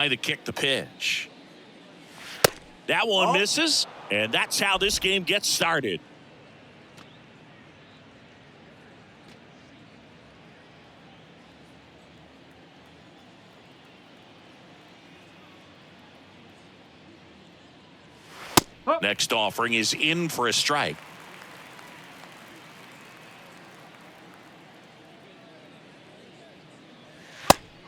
To kick the pitch. That one misses, and that's how this game gets started. Next offering is in for a strike.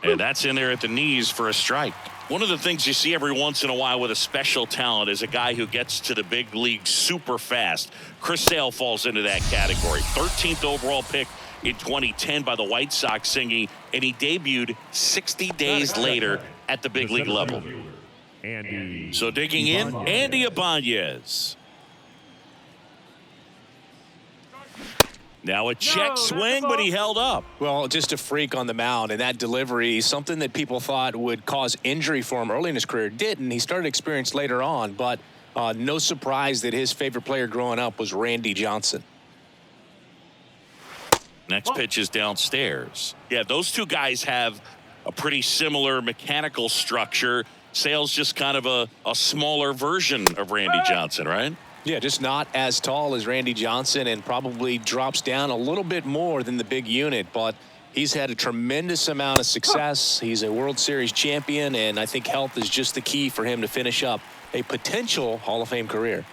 And that's in there at the knees for a strike. One of the things you see every once in a while with a special talent is a guy who gets to the big league super fast. Chris Sale falls into that category. 13th overall pick in 2010 by the White Sox singing, and he debuted 60 days later at the big league level. So digging in, Andy Ibanez. Now a check swing, but he held up. Well, just a freak on the mound, and that delivery, something that people thought would cause injury for him early in his career, didn't. He started experience later on, but no surprise that his favorite player growing up was Randy Johnson. Next pitch is downstairs. Yeah, those two guys have a pretty similar mechanical structure. Sale's just kind of a smaller version of Randy Johnson, right? Yeah, just not as tall as Randy Johnson and probably drops down a little bit more than the big unit, but he's had a tremendous amount of success. He's a World Series champion, and I think health is just the key for him to finish up a potential Hall of Fame career.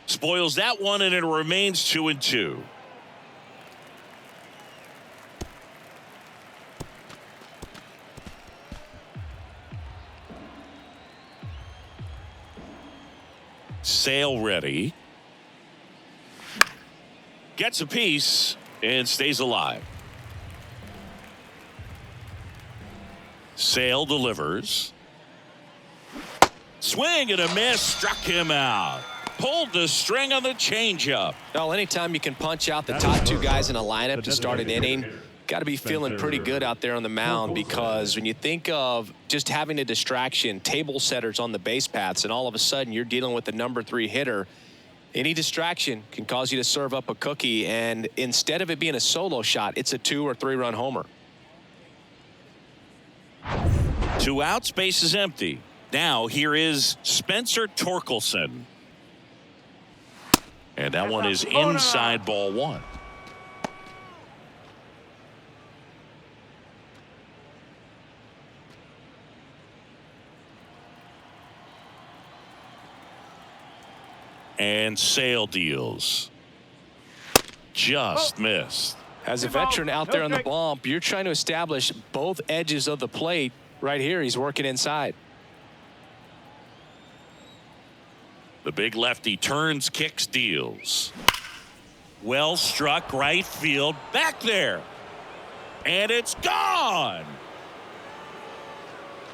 Spoils that one, and it remains 2-2. Sale ready. Gets a piece and stays alive. Sale delivers. Swing and a miss. Struck him out. Pulled the string on the changeup. Well, anytime you can punch out the top two guys in a lineup to start an inning, got to be feeling pretty good out there on the mound, because when you think of just having a distraction, table setters on the base paths, and all of a sudden you're dealing with the number 3 hitter, any distraction can cause you to serve up a cookie, and instead of it being a solo shot, it's a 2 or 3 run homer. 2 outs, base is empty. Now here is Spencer Torkelson. And that one is inside, ball 1. And Sale deals. Just missed. As a veteran out there on the bump, you're trying to establish both edges of the plate. Right here, he's working inside. The big lefty turns, kicks, deals. Well struck, right field, back there. And it's gone.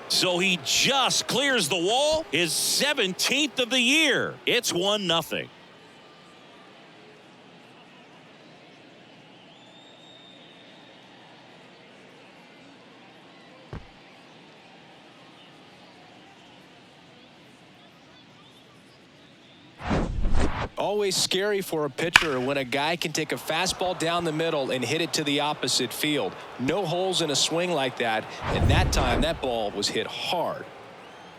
So he just clears the wall, his 17th of the year. It's 1-0. Always scary for a pitcher when a guy can take a fastball down the middle and hit it to the opposite field. No holes in a swing like that, and that time that ball was hit hard.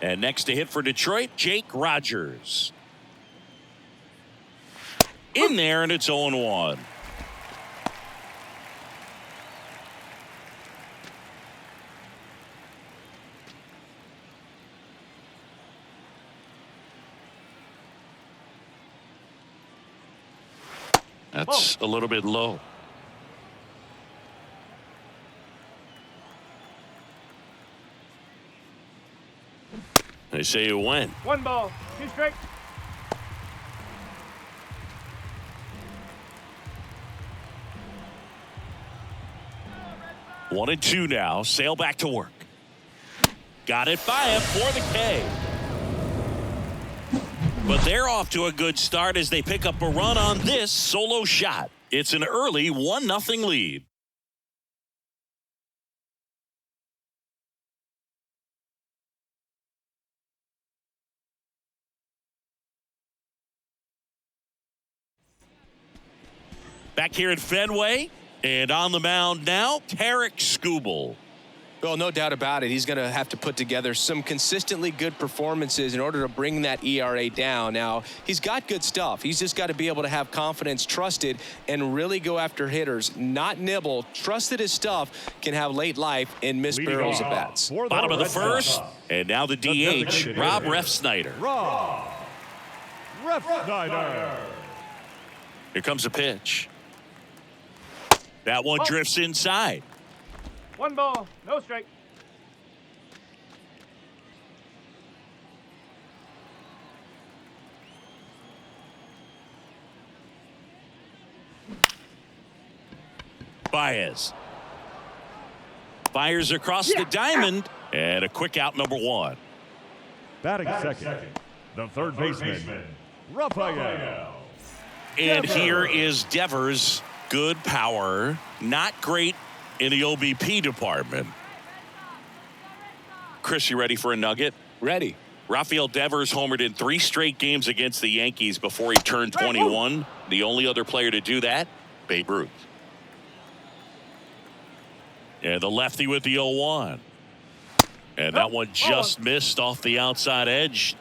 And next to hit for Detroit, Jake Rogers. In there, and it's 0-1. That's a little bit low. They say you win. 1 ball, 2 strikes. One and 2 now. Sale back to work. Got it by him for the K. But they're off to a good start as they pick up a run on this solo shot. It's an early 1-0 lead. Back here at Fenway, and on the mound now, Tarek Skubal. Well, no doubt about it. He's going to have to put together some consistently good performances in order to bring that ERA down. Now, he's got good stuff. He's just got to be able to have confidence, trusted, and really go after hitters, not nibble. Trust that his stuff can have late life and miss barrels at bats. Bottom of the first, and now the DH, Rob Refsnyder. Rob Refsnyder. Here comes a pitch. That one drifts inside. 1 ball, no strike. Baez fires across the diamond, and a quick out, number 1. Batting second, the third baseman, Rafael. And here is Devers. Good power, not great in the OBP department. Chris, you ready for a nugget? Ready. Rafael Devers homered in 3 straight games against the Yankees before he turned 21. The only other player to do that, Babe Ruth. And the lefty with the 0-1. And that one just missed off the outside edge.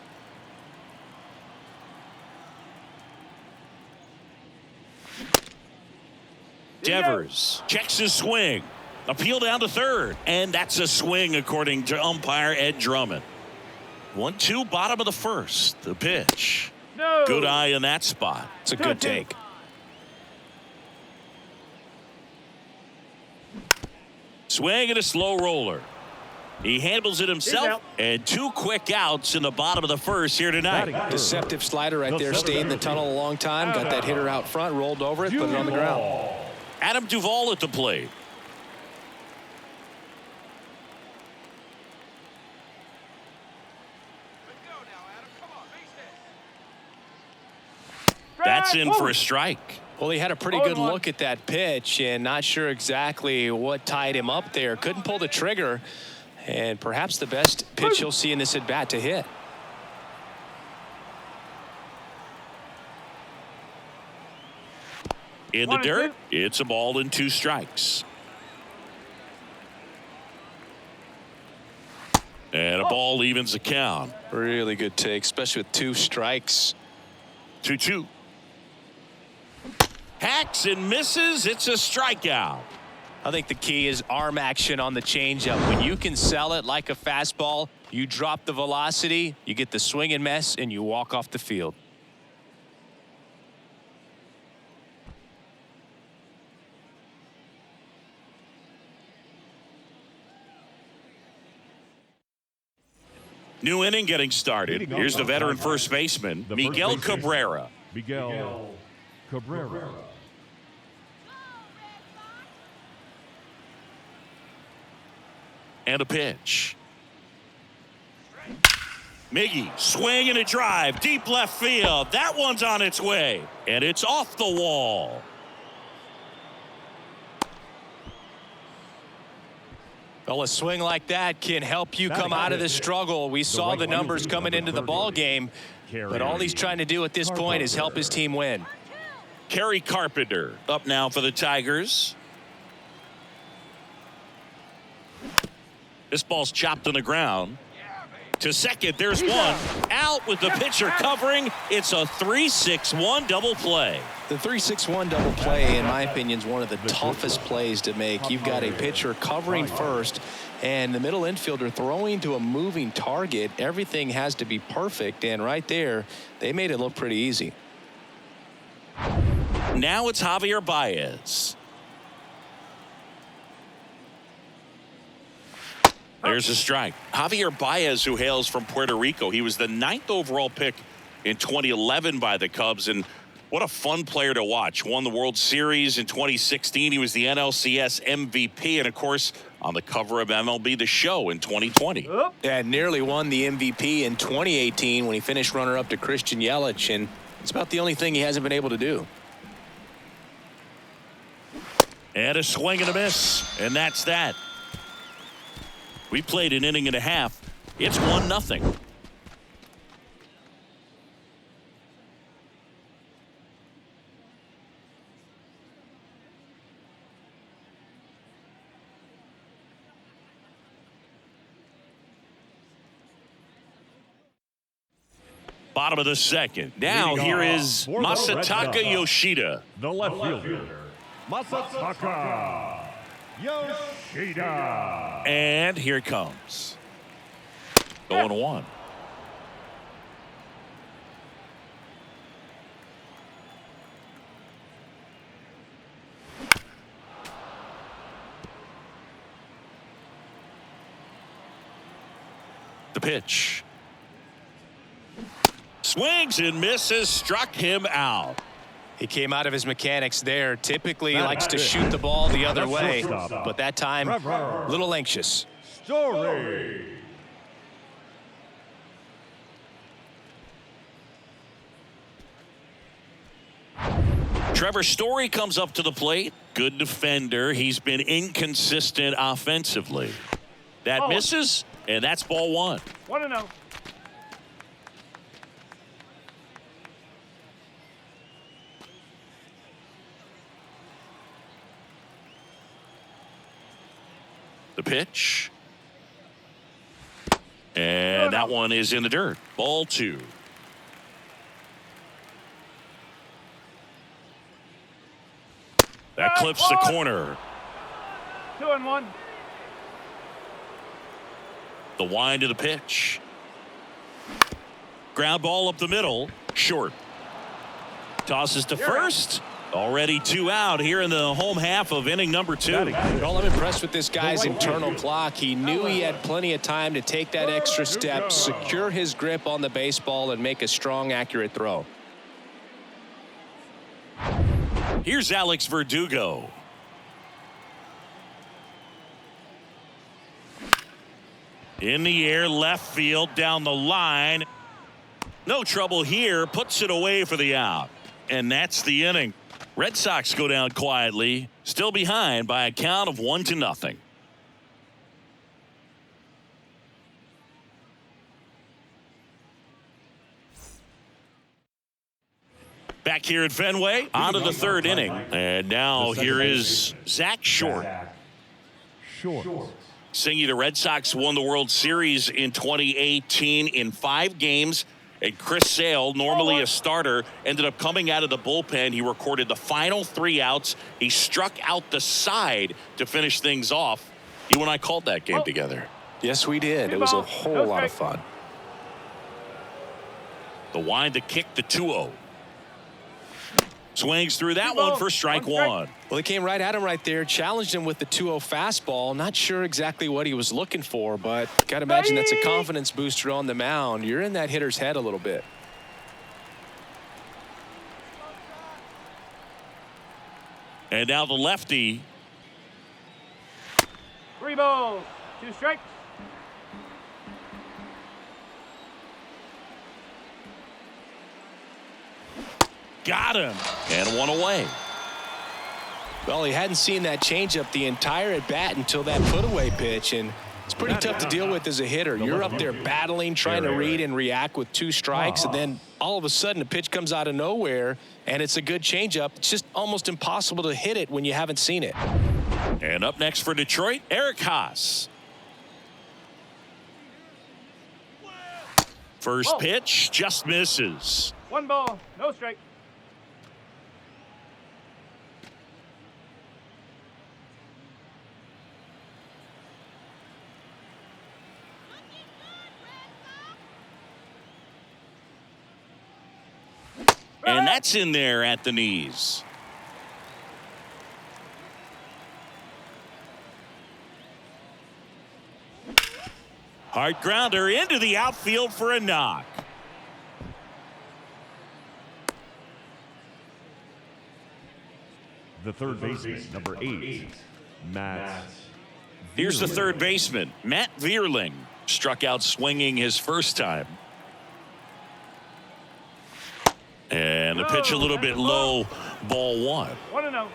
Devers checks his swing. Appeal down to third. And that's a swing, according to umpire Ed Drummond. 1-2, bottom of the first. The pitch. No. Good eye in that spot. It's a good take. Swing and a slow roller. He handles it himself. And 2 quick outs in the bottom of the first here tonight. Deceptive slider right there. Stayed in the tunnel a long time. Got that hitter out front. Rolled over it. Put it on the ground. Adam Duvall at the plate. That's in for a strike. Well, he had a pretty good look at that pitch and not sure exactly what tied him up there. Couldn't pull the trigger, and perhaps the best pitch you'll see in this at bat to hit. In the dirt, it's a ball and 2 strikes. And a ball evens the count. Really good take, especially with 2 strikes. 2-2. Hacks and misses. It's a strikeout. I think the key is arm action on the changeup. When you can sell it like a fastball, you drop the velocity, you get the swing and miss, and you walk off the field. New inning getting started. Here's the veteran first baseman, Miguel Cabrera. Miguel Cabrera. And a pitch. Miggy, swing and a drive, deep left field. That one's on its way, and it's off the wall. Well, a swing like that can help you come out of this struggle. We saw the numbers coming into the ball game, but all he's trying to do at this point is help his team win. Kerry Carpenter up now for the Tigers. This ball's chopped on the ground. To second, there's one. Out with the pitcher covering. It's a 3-6-1 double play. The 3-6-1 double play, in my opinion, is one of the toughest plays to make. You've got a pitcher covering first and the middle infielder throwing to a moving target. Everything has to be perfect, and right there, they made it look pretty easy. Now it's Javier Baez. There's a strike. Javier Baez, who hails from Puerto Rico. He was the 9th overall pick in 2011 by the Cubs, and what a fun player to watch. Won the World Series in 2016. He was the NLCS MVP, and of course, on the cover of MLB The Show in 2020. Yeah, nearly won the MVP in 2018 when he finished runner-up to Christian Yelich, and it's about the only thing he hasn't been able to do. And a swing and a miss, and that's that. We played an inning and a half. It's 1-0. Bottom of the second. Now here is Masataka Yoshida. The left fielder, Masataka Yoshida. And here it comes. 0-1. The pitch. Swings and misses, struck him out. He came out of his mechanics there. Typically likes to shoot the ball the other way, but that time a little anxious. Story. Trevor Story comes up to the plate. Good defender. He's been inconsistent offensively. That misses, and that's ball one. 1-0. The pitch. And that one is in the dirt. Ball two. That clips the corner. 2-1. The wind of the pitch. Ground ball up the middle. Short. Tosses to first. Already 2 out here in the home half of inning number 2. Well, I'm impressed with this guy's internal clock. He knew he had plenty of time to take that extra step, secure his grip on the baseball, and make a strong, accurate throw. Here's Alex Verdugo. In the air, left field, down the line. No trouble here. Puts it away for the out. And that's the inning. Red Sox go down quietly, still behind by a count of 1-0. Back here at Fenway, on to the third inning. And now here is Zach Short. Singy, the Red Sox won the World Series in 2018 in 5 games. And Chris Sale, normally a starter, ended up coming out of the bullpen. He recorded the final 3 outs. He struck out the side to finish things off. You and I called that game together. Yes, we did. It was a whole lot of fun. The wind to kick the 2-0. Swings through that one for strike one. Well, he came right at him right there, challenged him with the 2-0 fastball. Not sure exactly what he was looking for, but got to imagine that's a confidence booster on the mound. You're in that hitter's head a little bit. And now the lefty. 3 balls, 2 strikes. Got him. And 1 away. Well, he hadn't seen that changeup the entire at bat until that put-away pitch, and it's pretty tough to deal with as a hitter. You're up there battling, trying to read and react with 2 strikes, and then all of a sudden a pitch comes out of nowhere, and it's a good changeup. It's just almost impossible to hit it when you haven't seen it. And up next for Detroit, Eric Haas. First pitch just misses. 1 ball, no strike. And that's in there at the knees. Hard grounder into the outfield for a knock. The third baseman, number 8, Matt. Here's the third baseman, Matt Vierling. Struck out swinging his first time. And the pitch a little bit low, ball 1. 1-0.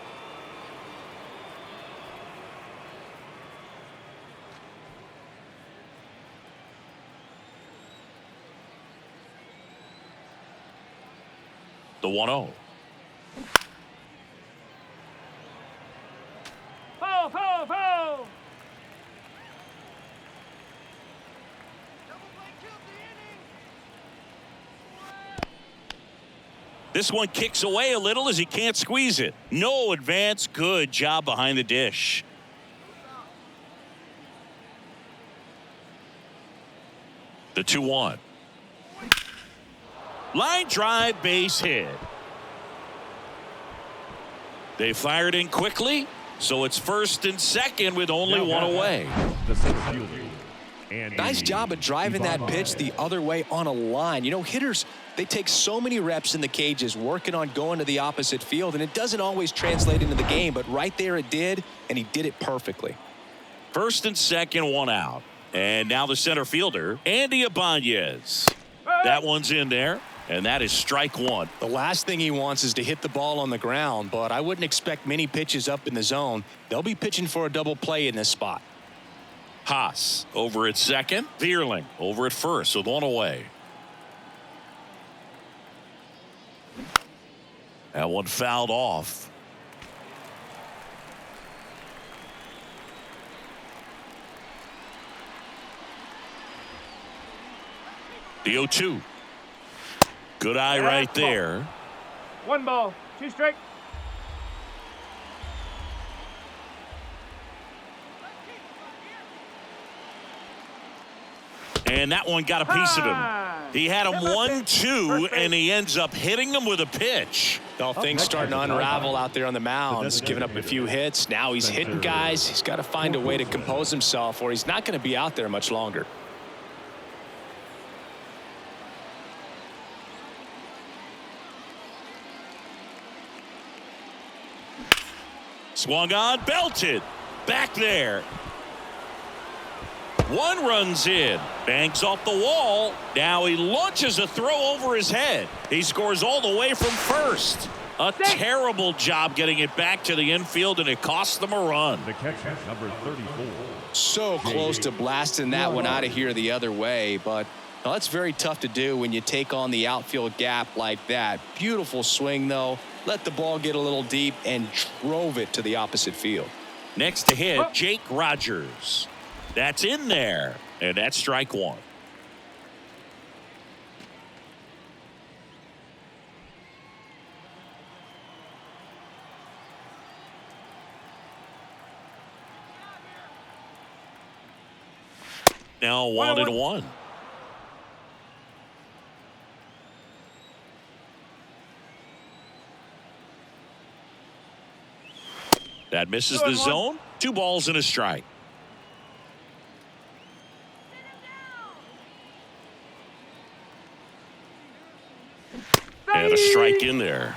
The 1-0. Foul. This one kicks away a little as he can't squeeze it. No advance. Good job behind the dish. The 2-1. Line drive, base hit. They fired in quickly, so it's first and second with only one away. Nice job of driving that pitch the other way on a line. You know, hitters, they take so many reps in the cages working on going to the opposite field, and it doesn't always translate into the game, but right there it did, and he did it perfectly. First and second, one out. And now the center fielder, Andy Ibanez. That one's in there, and that is strike one. The last thing he wants is to hit the ball on the ground, but I wouldn't expect many pitches up in the zone. They'll be pitching for a double play in this spot. Haas over at second. Vierling over at first with one away. That one fouled off. The 0-2. Good eye right there. 1 ball, 2 strikes. And that one got a piece of him. He had him 1-2, and he ends up hitting him with a pitch. Well, things starting to unravel out there on the mound. He's giving up a few hits. Now he's hitting guys. He's got to find a way to compose himself, or he's not going to be out there much longer. Swung on, belted. Back there. One runs in. Bangs off the wall. Now he launches a throw over his head. He scores all the way from first. A terrible job getting it back to the infield, and it cost them a run. The catcher, number 34. So close to blasting that one out of here the other way, but well, that's very tough to do when you take on the outfield gap like that. Beautiful swing, though. Let the ball get a little deep and drove it to the opposite field. Next to hit, Jake Rogers. That's in there, and that's strike one. Now 1-1. That misses the zone. 2 balls and a strike. And a strike in there.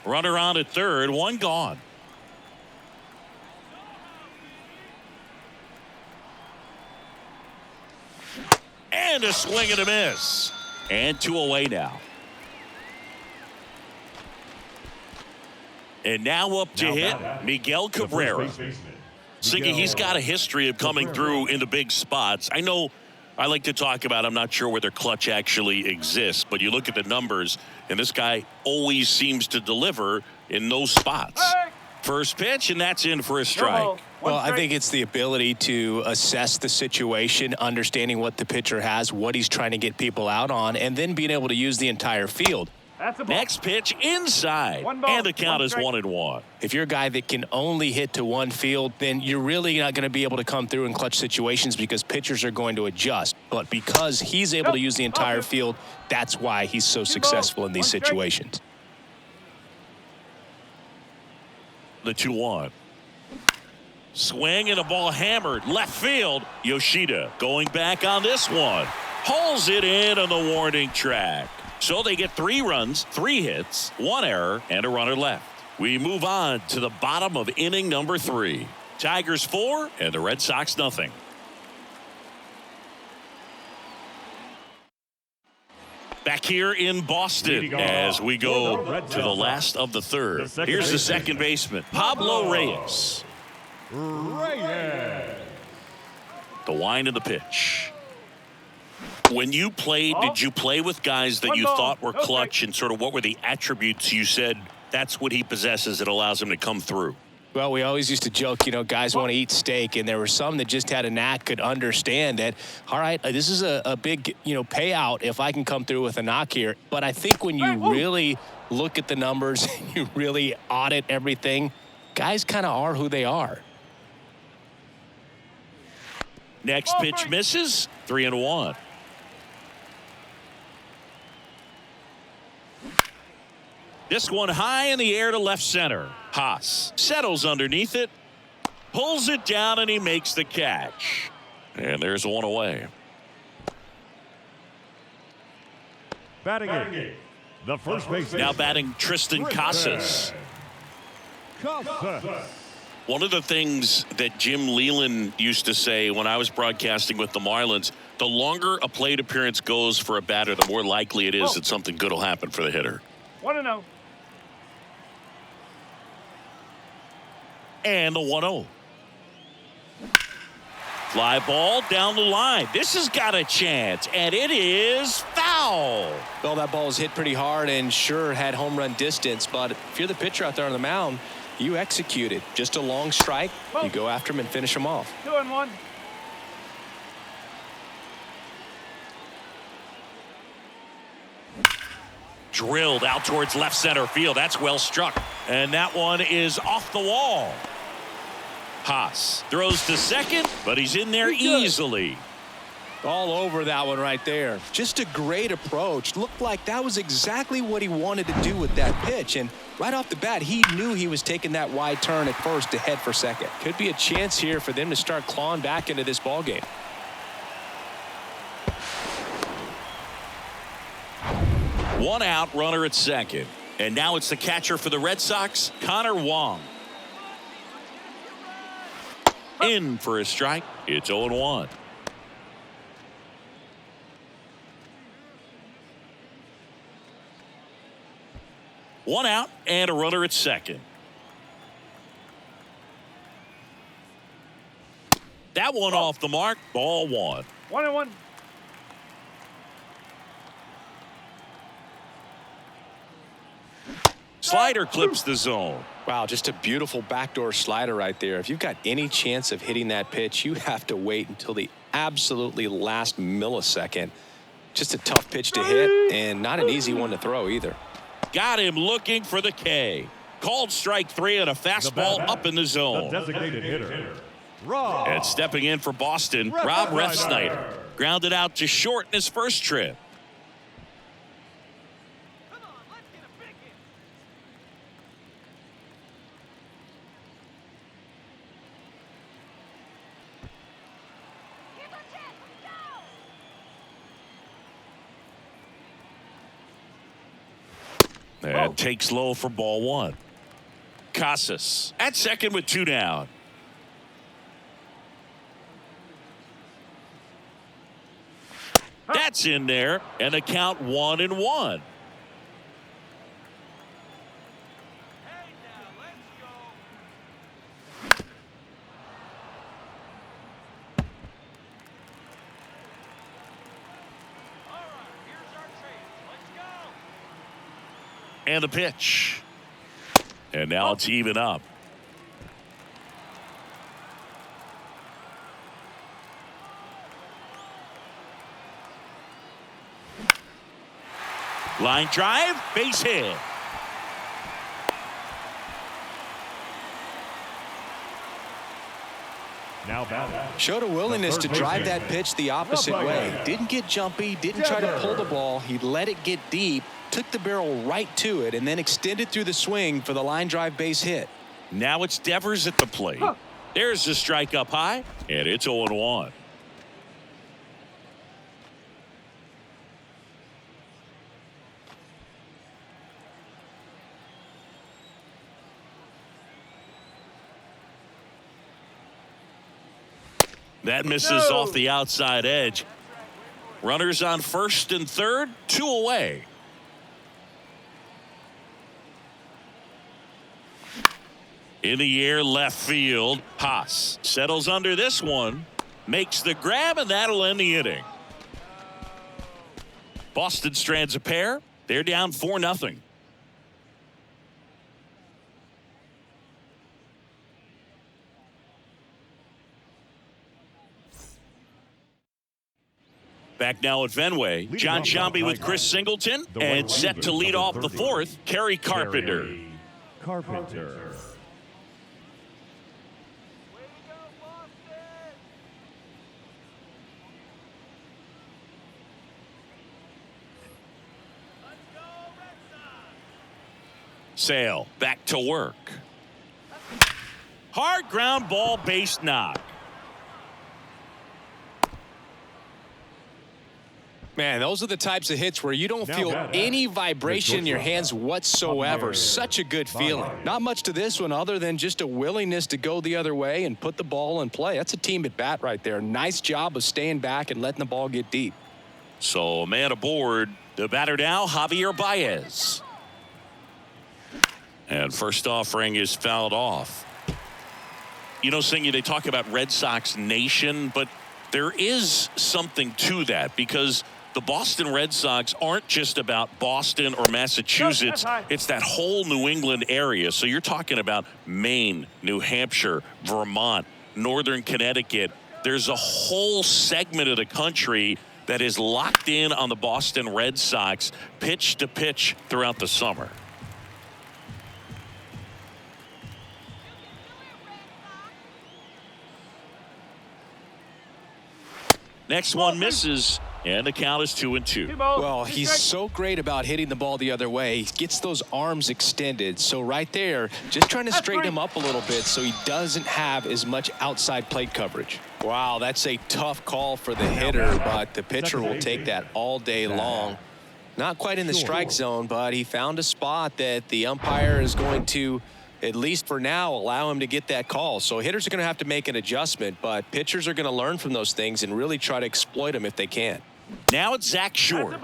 Runner on at third, one gone. And a swing and a miss. And 2 away now. And now up to hit, Miguel Cabrera. Singy, he's got a history of coming through in the big spots. I know I like to talk about, I'm not sure whether clutch actually exists, but you look at the numbers, and this guy always seems to deliver in those spots. First pitch, and that's in for a strike. Well, I think it's the ability to assess the situation, understanding what the pitcher has, what he's trying to get people out on, and then being able to use the entire field. Next pitch inside, and the count is 1-1. If you're a guy that can only hit to one field, then you're really not going to be able to come through in clutch situations because pitchers are going to adjust. But because he's able to use the entire field, that's why he's so successful in these situations. The 2-1. Swing and a ball hammered left field. Yoshida going back on this one. Hauls it in on the warning track. So they get 3 runs, 3 hits, 1 error, and a runner left. We move on to the bottom of inning number 3. Tigers 4 and the Red Sox nothing. Back here in Boston as we go to the last of the third. Here's the second baseman, Pablo Reyes. The wind of the pitch. When you played, did you play with guys that you thought were clutch, and sort of what were the attributes you said That's what he possesses that allows him to come through. Well, we always used to joke, guys want to eat steak, and there were some that just had a knack, could understand that, all right, this is a big, payout if I can come through with a knock here. But I think when you really look at the numbers, you really audit everything, guys kind of are who they are. Next pitch misses, 3-1. This one high in the air to left center. Haas settles underneath it, pulls it down, and he makes the catch. And there's one away. Batting it. The first baseman. Now batting Tristan Casas. One of the things that Jim Leland used to say when I was broadcasting with the Marlins, the longer a plate appearance goes for a batter, the more likely it is that something good will happen for the hitter. 1-0. And the 1-0. Fly ball down the line. This has got a chance, and it is foul. Well, that ball was hit pretty hard and sure had home run distance, but if you're the pitcher out there on the mound, you execute it. Just a long strike. You go after him and finish him off. 2-1. Drilled out towards left center field. That's well struck. And that one is off the wall. Haas throws to second, but he's in there easily. All over that one right there. Just a great approach. Looked like that was exactly what he wanted to do with that pitch. And right off the bat, he knew he was taking that wide turn at first to head for second. Could be a chance here for them to start clawing back into this ball game. One out, runner at second. And now it's the catcher for the Red Sox, Connor Wong. In for a strike. It's 0-1. One out and a runner at second. That one off the mark. Ball one. 1-1. Slider clips the zone. Wow, just a beautiful backdoor slider right there. If you've got any chance of hitting that pitch, you have to wait until the absolutely last millisecond. Just a tough pitch to hit and not an easy one to throw either. Got him looking for the K. Called strike three and a fastball up in the zone. The designated hitter. Rob. And stepping in for Boston, Rob Refsnyder. Grounded out to short in his first trip. And takes low for ball one. Casas at second with two down. That's in there, and the count 1-1. And the pitch. And now it's even up. Line drive, base hit. Now batting. Showed a willingness to drive that pitch the opposite way. Didn't get jumpy, didn't try to pull the ball. He let it get deep, took the barrel right to it, and then extended through the swing for the line drive base hit. Now it's Devers at the plate. There's the strike up high, and it's 0-1. That misses off the outside edge. Runners on first and third, two away. In the air, left field. Haas settles under this one, makes the grab, and that'll end the inning. Boston strands a pair. They're down 4-0. Back now at Fenway, John Sciambi with Chris Singleton, and set to lead off the fourth, Kerry Carpenter. Carpenter. Sale back to work. Hard ground ball, base knock. Man, those are the types of hits where you don't feel any vibration in your hands whatsoever. Such a good feeling. Not much to this one other than just a willingness to go the other way and put the ball in play. That's a team at bat right there. Nice job of staying back and letting the ball get deep. So, man aboard. The batter now, Javier Baez. And first offering is fouled off. You know, Singy, they talk about Red Sox Nation, but there is something to that because the Boston Red Sox aren't just about Boston or Massachusetts. It's that whole New England area. So you're talking about Maine, New Hampshire, Vermont, Northern Connecticut. There's a whole segment of the country that is locked in on the Boston Red Sox pitch to pitch throughout the summer. Next one misses, and the count is 2-2. Well, he's so great about hitting the ball the other way. He gets those arms extended. So right there, just trying to straighten him up a little bit so he doesn't have as much outside plate coverage. Wow, that's a tough call for the hitter, but the pitcher will take that all day long. Not quite in the strike zone, but he found a spot that the umpire is going to, at least for now, allow him to get that call. So hitters are going to have to make an adjustment, but pitchers are going to learn from those things and really try to exploit them if they can. Now it's Zach Short.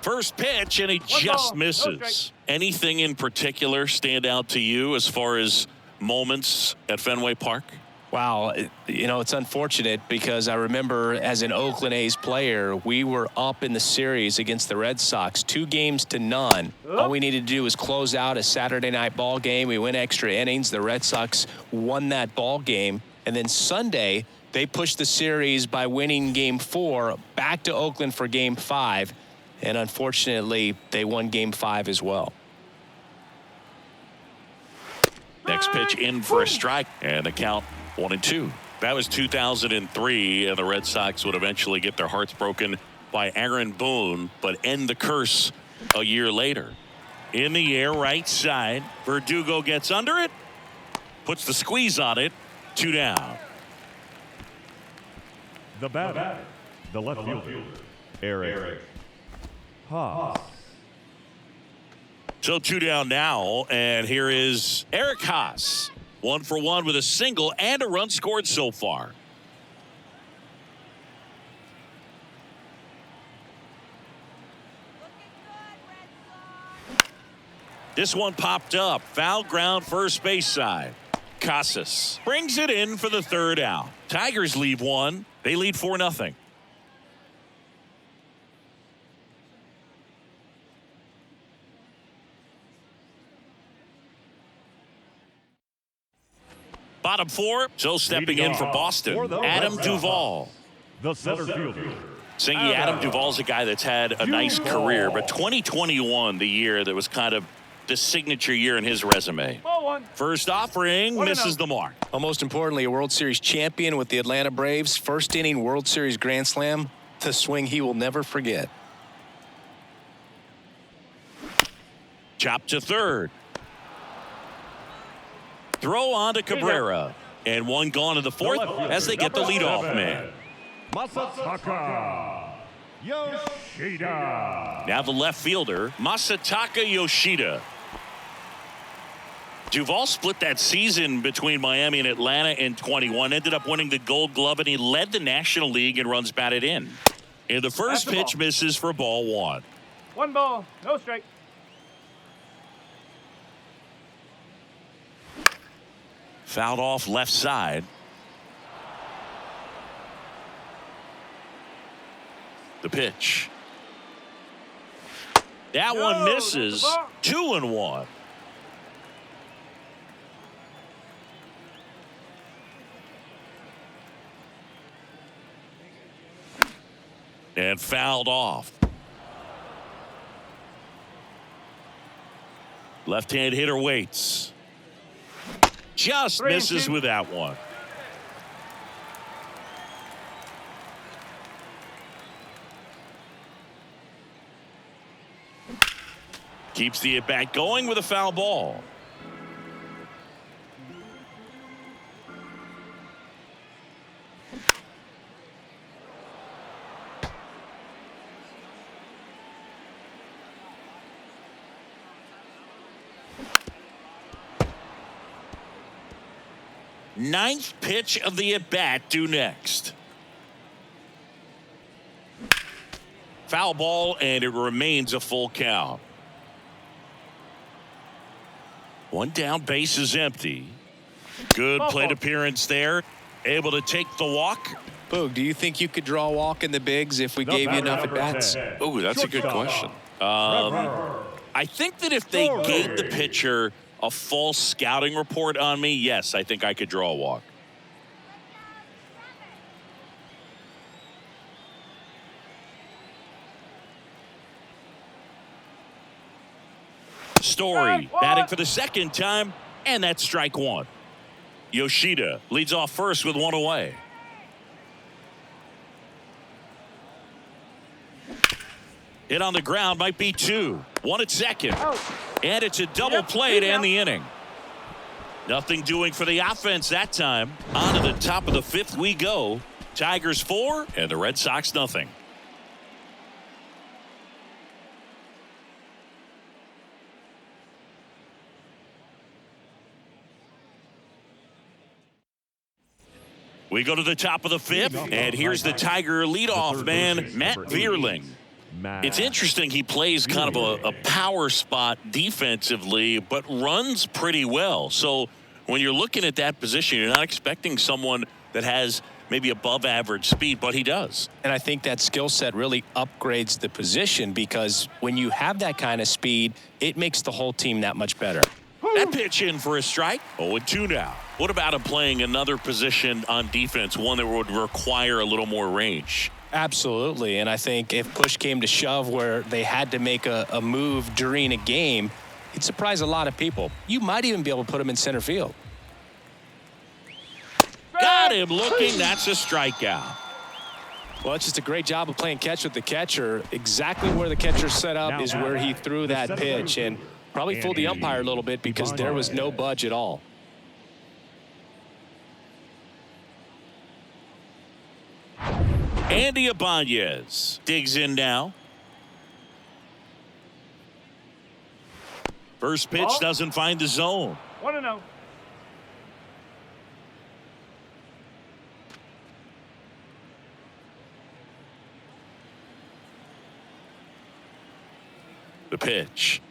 First pitch, and he just misses. Anything in particular stand out to you as far as moments at Fenway Park? Wow, you know, it's unfortunate because I remember as an Oakland A's player, we were up in the series against the Red Sox, 2-0. All we needed to do was close out a Saturday night ball game. We went extra innings. The Red Sox won that ball game. And then Sunday, they pushed the series by winning Game 4 back to Oakland for Game 5. And unfortunately, they won Game 5 as well. Next pitch in for a strike, and the count 1-2. That was 2003, and the Red Sox would eventually get their hearts broken by Aaron Boone, but end the curse a year later. In the air, right side. Verdugo gets under it, puts the squeeze on it, 2 down. The batter, the left fielder, Eric Haas. So 2 down now, and here is Eric Haas. 1 for 1 with a single and a run scored so far. This one popped up. Foul ground first base side. Casas brings it in for the 3rd out. Tigers leave 1. They lead 4-0. Bottom 4, so stepping in for Boston, Adam Duvall. The center fielder. Singy, Adam Duvall's a guy that's had a nice career, but 2021, the year that was kind of the signature year in his resume. First offering misses the mark. Well, most importantly, a World Series champion with the Atlanta Braves, first inning World Series Grand Slam, the swing he will never forget. Chop to 3rd. Throw on to Cabrera. And 1 gone in the 4th as they get the leadoff man. Masataka Yoshida. Now the left fielder, Masataka Yoshida. Duvall split that season between Miami and Atlanta in 21, ended up winning the Gold Glove, and he led the National League in runs batted in. And the first pitch misses for ball 1. 1 ball, no strike. Fouled off left side. The pitch. That one misses. 2-1. And fouled off. Left-hand hitter waits. Just misses with that one. Keeps the at-bat going with a foul ball. Ninth pitch of the at-bat due next. Foul ball, and it remains a full count. One down, base is empty. Good plate appearance there. Able to take the walk. Boog, do you think you could draw a walk in the bigs if we gave you enough at-bats? Oh, that's a good question. I think that if they gave the pitcher a false scouting report on me, yes, I think I could draw a walk. Story batting for the second time, and that's strike one. Yoshida leads off first with one away. Hit on the ground, might be two. One at second. And it's a double play to end the inning. Nothing doing for the offense that time. On to the top of the fifth we go. Tigers 4 and the Red Sox nothing. We go to the top of the fifth, and here's the Tiger leadoff man, Matt Vierling. It's interesting, he plays kind of a power spot defensively, but runs pretty well. So when you're looking at that position, you're not expecting someone that has maybe above average speed, but he does. And I think that skill set really upgrades the position, because when you have that kind of speed, it makes the whole team that much better. That pitch in for a strike. 0-2 now. What about him playing another position on defense, one that would require a little more range? Absolutely. And I think if push came to shove where they had to make a move during a game, it'd surprise a lot of people. You might even be able to put him in center field. Got him looking. That's a strikeout. Well, it's just a great job of playing catch with the catcher. Exactly where the catcher set up is where he threw that pitch, and probably fooled the umpire a little bit because there was no budge at all. Andy Ibanez digs in now. First pitch doesn't find the zone. 1-0. The pitch.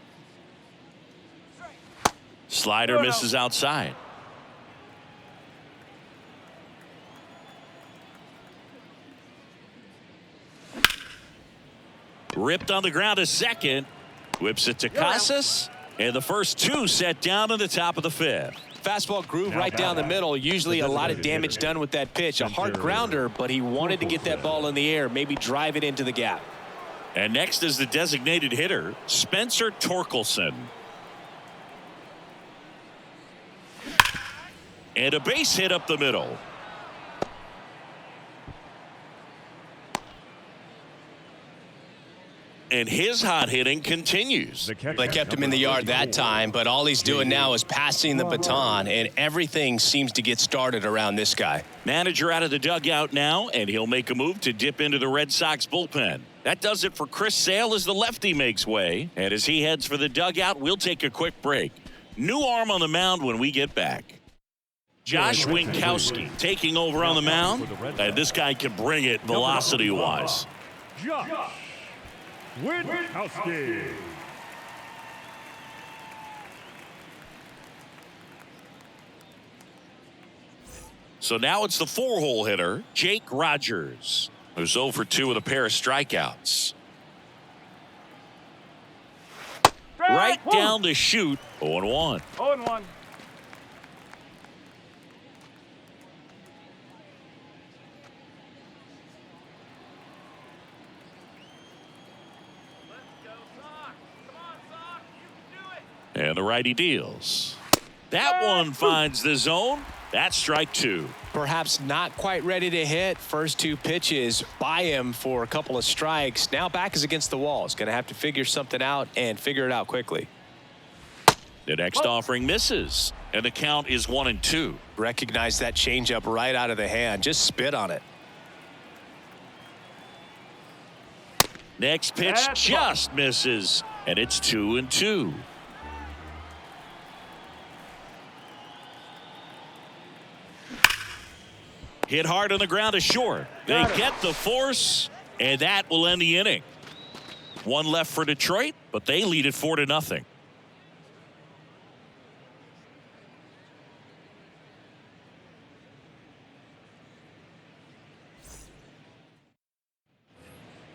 Slider misses outside. Ripped on the ground a second. Whips it to Casas. And the first two set down in the top of the fifth. Fastball groove right down the middle. Usually a lot of damage done with that pitch. A hard grounder, but he wanted to get that ball in the air, maybe drive it into the gap. And next is the designated hitter, Spencer Torkelson. And a base hit up the middle. And his hot hitting continues. They kept him in the yard that time, but all he's doing now is passing the baton, and everything seems to get started around this guy. Manager out of the dugout now, and he'll make a move to dip into the Red Sox bullpen. That does it for Chris Sale as the lefty makes way. And as he heads for the dugout, we'll take a quick break. New arm on the mound when we get back. Josh Winkowski taking over on the mound. And this guy can bring it velocity-wise. Josh Winkowski. So now it's the four-hole hitter, Jake Rogers, who's 0 for 2 with a pair of strikeouts. Right down the chute, 0-1. 0-1. And the righty deals. That one finds the zone. That's strike two. Perhaps not quite ready to hit. First two pitches by him for a couple of strikes. Now back is against the wall. He's going to have to figure something out and figure it out quickly. The next offering misses, and the count is 1-2. Recognize that changeup right out of the hand. Just spit on it. Next pitch just misses, and it's 2-2. Hit hard on the ground to short. They get the force, and that will end the inning. One left for Detroit, but they lead it 4-0.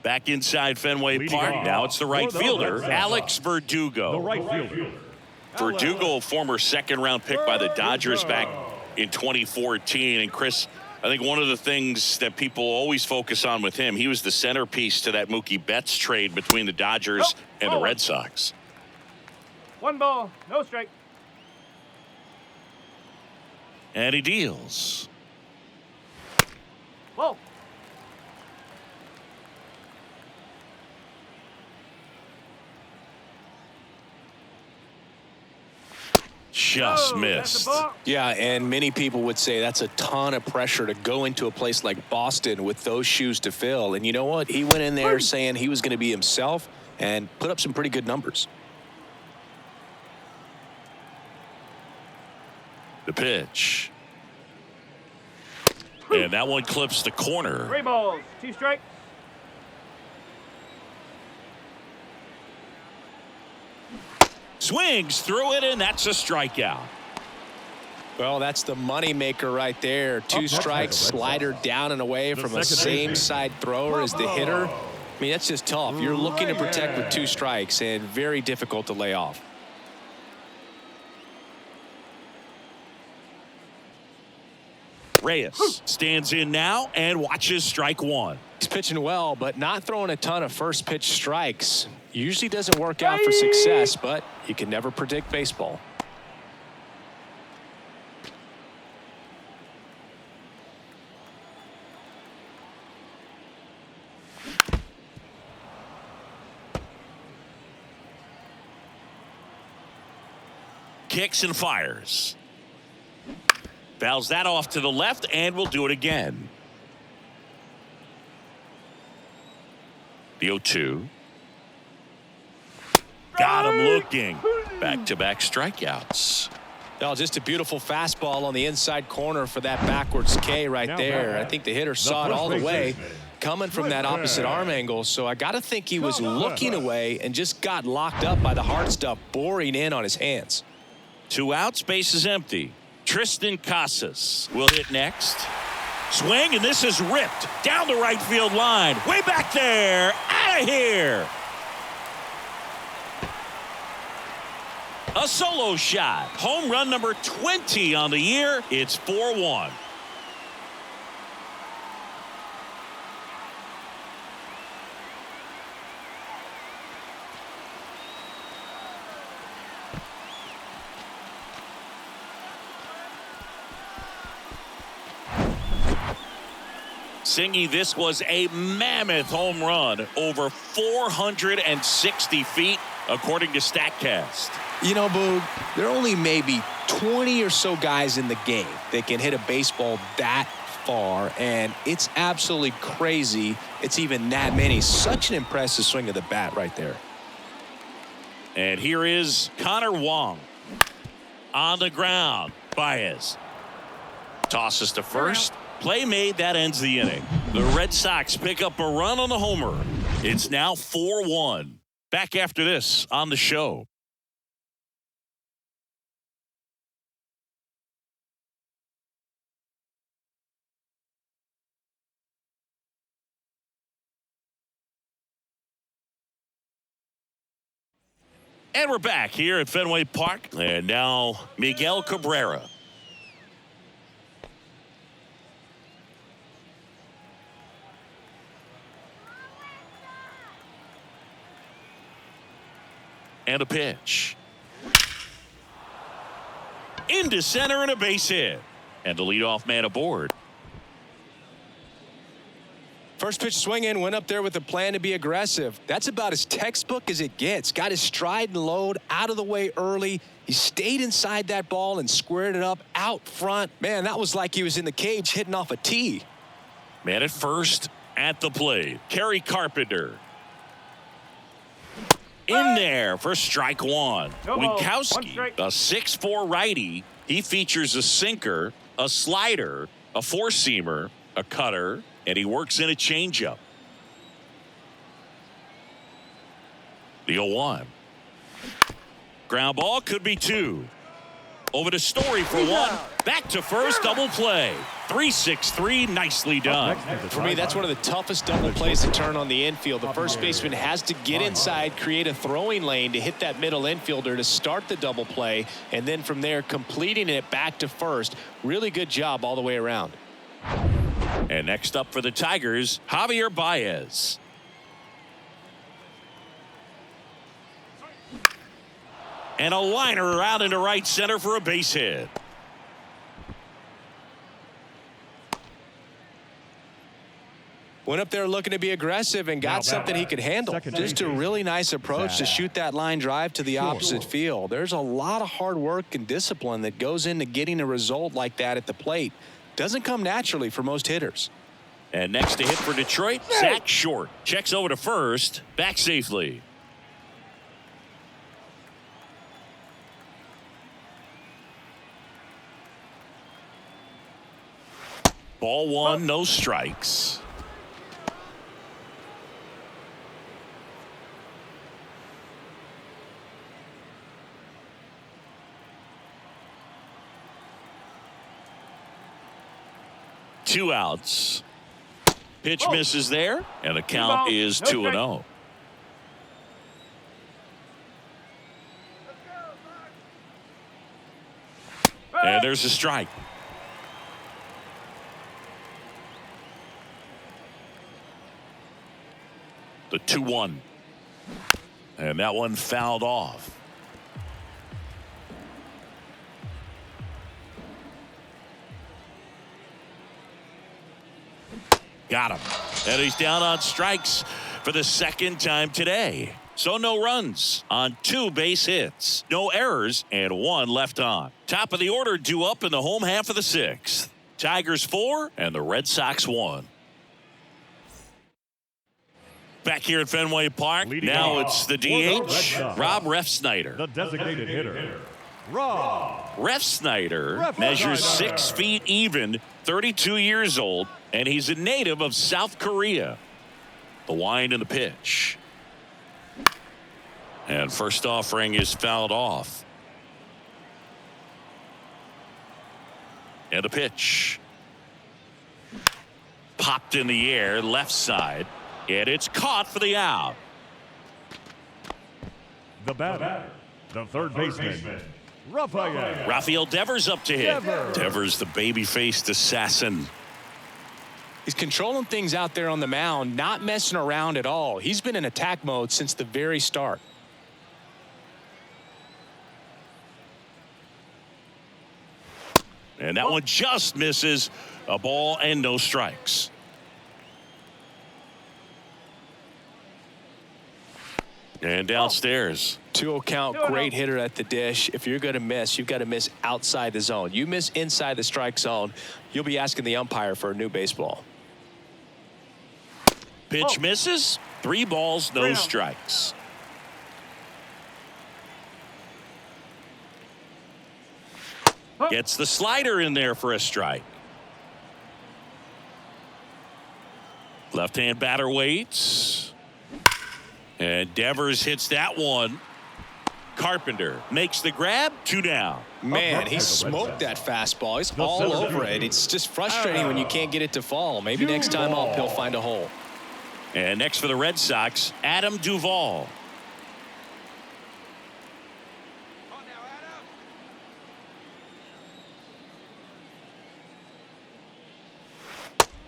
Back inside Fenway Park. Now it's the right fielder, Alex Verdugo. The right fielder. Verdugo, a former second-round pick by the Dodgers back in 2014. And Chris, I think one of the things that people always focus on with him, he was the centerpiece to that Mookie Betts trade between the Dodgers and the Red Sox. 1 ball, no strike. And he deals. Ball. Just missed. Yeah, and many people would say that's a ton of pressure to go into a place like Boston with those shoes to fill. And you know what? He went in there saying he was going to be himself and put up some pretty good numbers. The pitch. And that one clips the corner. 3 balls, 2 strikes. Swings through it, and that's a strikeout. Well, that's the money maker right there. 2 strikes, slider down and away from a same side thrower as the hitter. I mean, that's just tough. You're looking to protect with 2 strikes and very difficult to lay off. Reyes stands in now and watches strike one. He's pitching well, but not throwing a ton of first pitch strikes. Usually doesn't work out for success, but you can never predict baseball. Kicks and fires. Fouls that off to the left, and will do it again. The 0-2. Got him looking. Back-to-back strikeouts. Well, just a beautiful fastball on the inside corner for that backwards K right there. I think the hitter saw it all the way coming from that opposite arm angle. So I got to think he was looking away and just got locked up by the hard stuff boring in on his hands. 2 outs, base is empty. Tristan Casas will hit next. Swing, and this is ripped down the right field line. Way back there. Out of here. A solo shot. Home run number 20 on the year. It's 4-1. Singy, this was a mammoth home run, over 460 feet, according to StatCast. You know, Boog, there are only maybe 20 or so guys in the game that can hit a baseball that far, and it's absolutely crazy it's even that many. Such an impressive swing of the bat right there. And here is Connor Wong on the ground. Baez tosses to first. Play made, that ends the inning. The Red Sox pick up a run on the homer. It's now 4-1. Back after this on the show. And we're back here at Fenway Park. And now Miguel Cabrera. And a pitch. into center and a base hit. And the leadoff man aboard. First pitch swinging, went up there with a plan to be aggressive. That's about as textbook as it gets. Got his stride and load out of the way early. He stayed inside that ball and squared it up out front. Man, that was like he was in the cage hitting off a tee. Man at first at the plate. Kerry Carpenter. In there for strike one. No ball, Winkowski, one strike. a 6'4" righty. He features a sinker, a slider, a four-seamer, a cutter, and he works in a changeup. The 0-1. Ground ball could be two. Over to Story for one. Back to first, double play. 3-6-3, nicely done. For me, that's one of the toughest double plays to turn on the infield. The first baseman has to get inside, create a throwing lane to hit that middle infielder to start the double play, and then from there, completing it back to first. Really good job all the way around. And next up for the Tigers, Javier Baez. And a liner out into right center for a base hit. Went up there looking to be aggressive and got something he could handle. Just a really nice approach to shoot that line drive to the opposite field. There's a lot of hard work and discipline that goes into getting a result like that at the plate. Doesn't come naturally for most hitters. And next to hit for Detroit, Zach Short. Checks over to first, back safely. Ball one, no strikes. Two outs. Pitch misses there, and the count is 2-0. And there's a strike. The 2-1. And that one fouled off. Got him. And he's down on strikes for the second time today. So no runs on 2 base hits, no errors, and 1 left on. Top of the order due up in the home half of the 6th. Tigers 4 and the Red Sox 1. Back here at Fenway Park, now it's the DH, Rob Refsnyder. The designated hitter, Rob. Refsnyder measures 6 feet even, 32 years old, and he's a native of South Korea. The wind and the pitch. And first offering is fouled off. And the pitch. Popped in the air, left side. And it's caught for the out. The batter, the third baseman, Rafael Devers up to hit. Devers, the baby-faced assassin. He's controlling things out there on the mound, not messing around at all. He's been in attack mode since the very start. And that one just misses. A ball and no strikes. And downstairs. 2-0 count, great hitter at the dish. If you're going to miss, you've got to miss outside the zone. You miss inside the strike zone, you'll be asking the umpire for a new baseball. Pitch misses. 3 balls, no strikes. Gets the slider in there for a strike. Left-hand batter waits. And Devers hits that one. Carpenter makes the grab, 2 down. Man, he smoked that fastball. He's all over it. It's just frustrating when you can't get it to fall. Maybe next time up, he'll find a hole. And next for the Red Sox, Adam Duvall.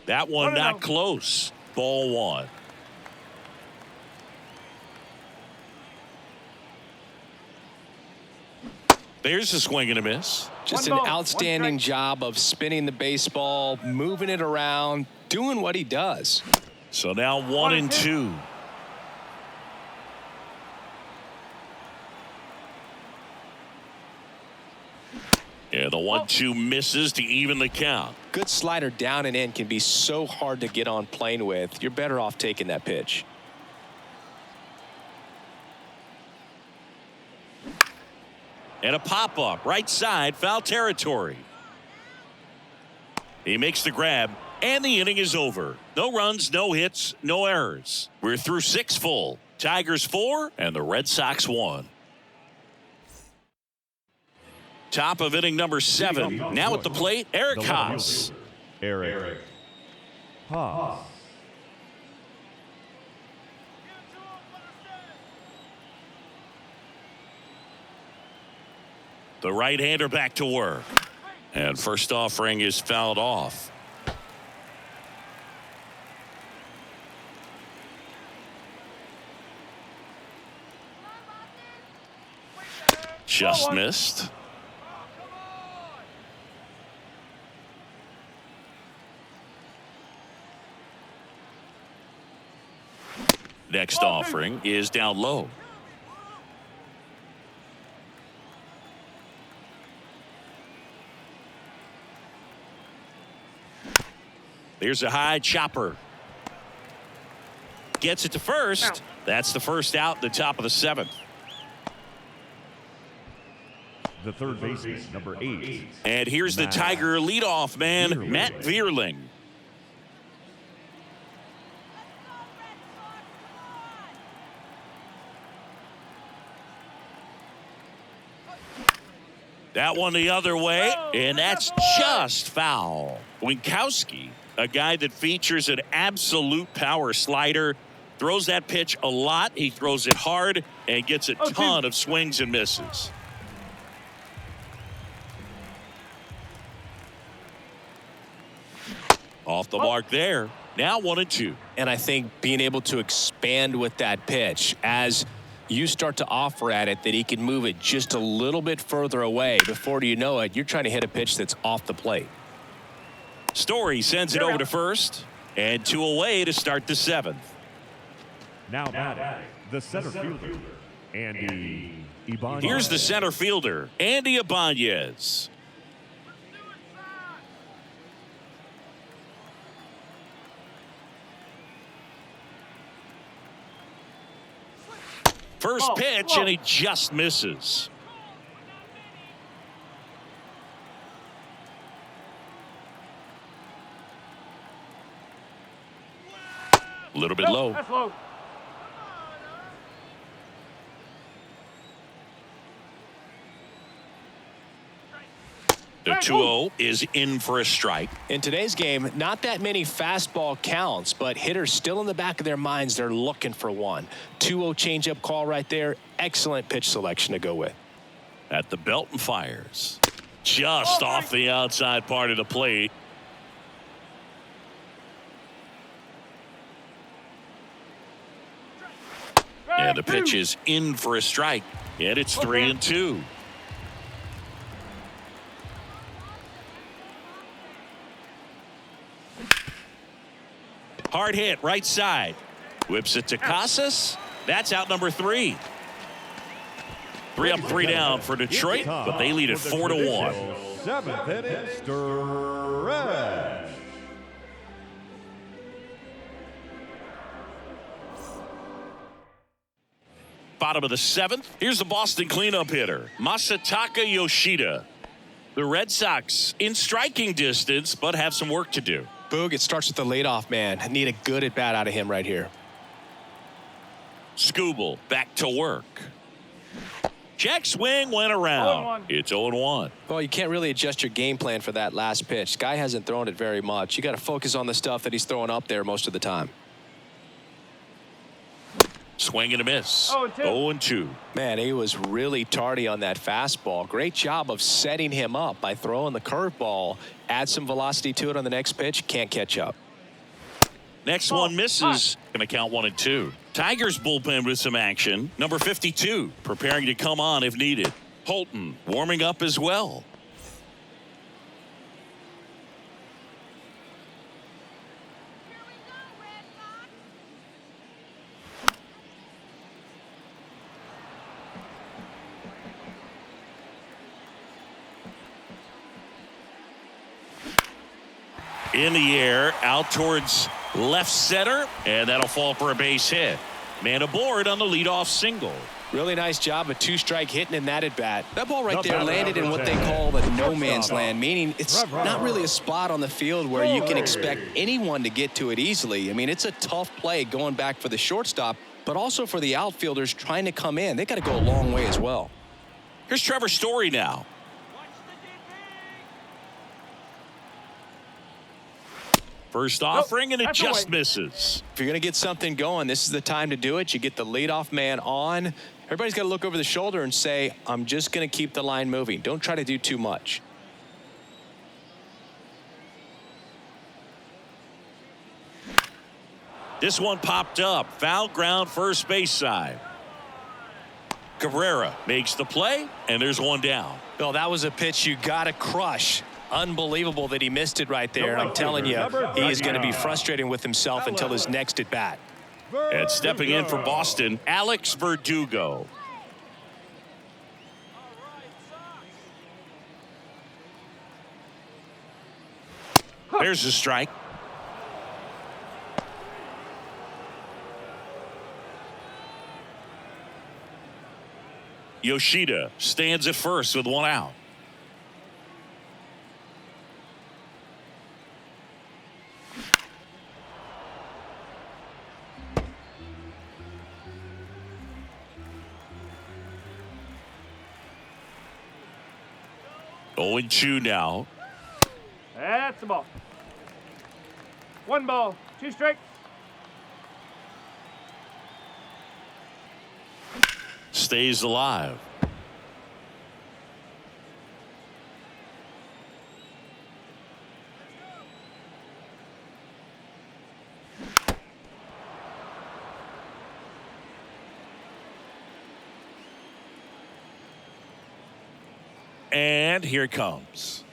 That one not close. Ball 1. There's a swing and a miss. Just One an ball, outstanding one strike. job of spinning the baseball, moving it around, doing what he does. So now 1-2. Yeah, the 1-2 misses to even the count. Good slider down and in can be so hard to get on plane with. You're better off taking that pitch. And a pop-up, right side, foul territory. He makes the grab, and the inning is over. No runs, no hits, no errors. We're through 6 full. Tigers 4, and the Red Sox 1. Top of inning number 7. Now at the plate, Eric Haas. Eric Haas. The right-hander back to work. And first offering is fouled off. Just missed. Next offering is down low. Here's a high chopper. Gets it to first. That's the first out, the top of the 7th. The third baseman, number 8. And here's the Tiger leadoff man, Matt Vierling. That one the other way, and that's just foul. Winkowski, a guy that features an absolute power slider, throws that pitch a lot. He throws it hard and gets a ton of swings and misses. Off the mark there. Now 1-2. And I think being able to expand with that pitch as you start to offer at it that he can move it just a little bit further away. Before you know it, you're trying to hit a pitch that's off the plate. Story sends it over to first, and 2 away to start the 7th. Now batting, the center fielder, Andy Ibanez. Here's the center fielder, Andy Ibanez. First pitch, and he just misses. A little bit low. That's low. The 2-0 is in for a strike. In today's game, not that many fastball counts, but hitters still in the back of their minds, they're looking for one. 2-0 changeup call right there. Excellent pitch selection to go with. At the belt and fires. Just off the outside part of the plate. And the pitch is in for a strike. And it's 3-2. Hard hit, right side. Whips it to Casas. That's out number 3. 3 up, 3 down for Detroit, but they lead it 4-1. 7th inning stretch. Bottom of the 7th. Here's the Boston cleanup hitter, Masataka Yoshida. The Red Sox in striking distance, but have some work to do. Boog, it starts with the leadoff man. Need a good at bat out of him right here. Skubal back to work. Check swing went around. 0-1. It's 0-1. Well, you can't really adjust your game plan for that last pitch. Guy hasn't thrown it very much. You got to focus on the stuff that he's throwing up there most of the time. Swing and a miss. 0-2. 0-2. Man, he was really tardy on that fastball. Great job of setting him up by throwing the curveball. Add some velocity to it on the next pitch. Can't catch up. Next one misses. Going to count 1-2. Tigers bullpen with some action. Number 52 preparing to come on if needed. Holton warming up as well. In the air, out towards left center, and that'll fall for a base hit. Man aboard on the leadoff single. Really nice job, a two-strike hitting in that at-bat. That ball right there landed in what they call the no-man's land, meaning it's not really a spot on the field where you can expect anyone to get to it easily. I mean, it's a tough play going back for the shortstop, but also for the outfielders trying to come in. They got to go a long way as well. Here's Trevor Story now. First offering, and it just misses. If you're going to get something going, this is the time to do it. You get the leadoff man on. Everybody's got to look over the shoulder and say, I'm just going to keep the line moving. Don't try to do too much. This one popped up. Foul ground, first base side. Cabrera makes the play, and there's one down. Bill, that was a pitch you got to crush. Unbelievable that he missed it right there. I'm telling you, he is going to be frustrating with himself until his next at bat. And stepping in for Boston, Alex Verdugo. There's a strike. Yoshida stands at first with one out. Owen Chu now. That's the ball. 1 ball, 2 strikes. Stays alive. And here it comes.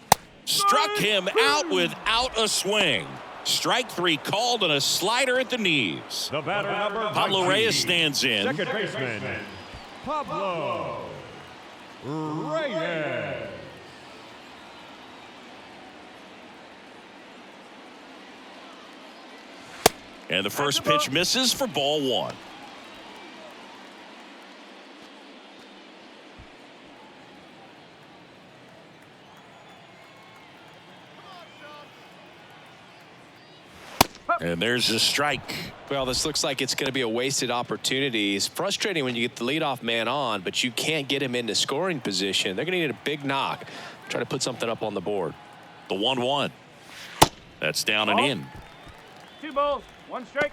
Struck him out without a swing. Strike 3 called on a slider at the knees. The batter number Pablo 19, Reyes stands in. Second baseman, Pablo Reyes. And the first pitch misses for ball 1. And there's a strike. Well, this looks like it's going to be a wasted opportunity. It's frustrating when you get the leadoff man on, but you can't get him into scoring position. They're going to need a big knock. Try to put something up on the board. The 1-1. That's down and in. 2 balls, 1 strike.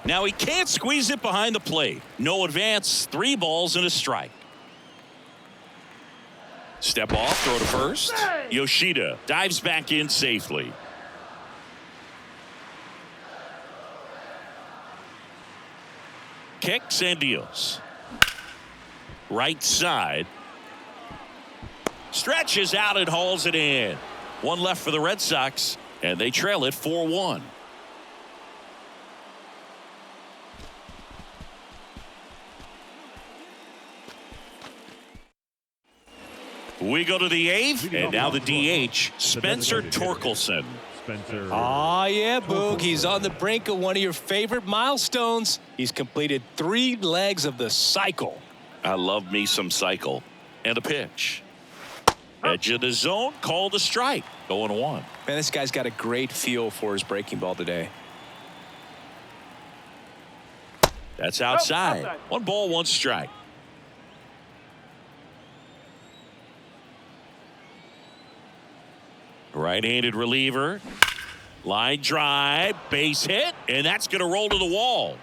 Now he can't squeeze it behind the plate. No advance, 3 balls and a strike. Step off, throw to first. Yoshida dives back in safely. Kicks and deals. Right side. Stretches out and hauls it in. 1 left for the Red Sox, and they trail it 4-1. We go to the 8th, and now the DH, Spencer Torkelson. Oh, yeah, Boog. He's on the brink of one of your favorite milestones. He's completed 3 legs of the cycle. I love me some cycle. And a pitch. Edge of the zone, called a strike. 0-1. Man, this guy's got a great feel for his breaking ball today. That's outside. 1 ball, 1 strike. Right-handed reliever. Line drive, base hit, and that's going to roll to the wall.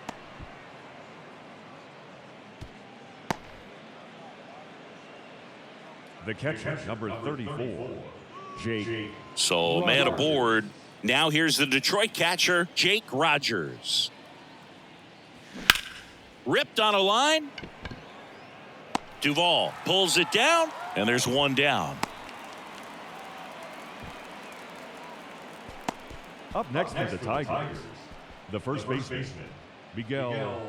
The catcher, number 34, Jake. So man aboard. Now here's the Detroit catcher, Jake Rogers. Ripped on a line. Duvall pulls it down, and there's one down. Up next for the Tigers, the first baseman, Miguel.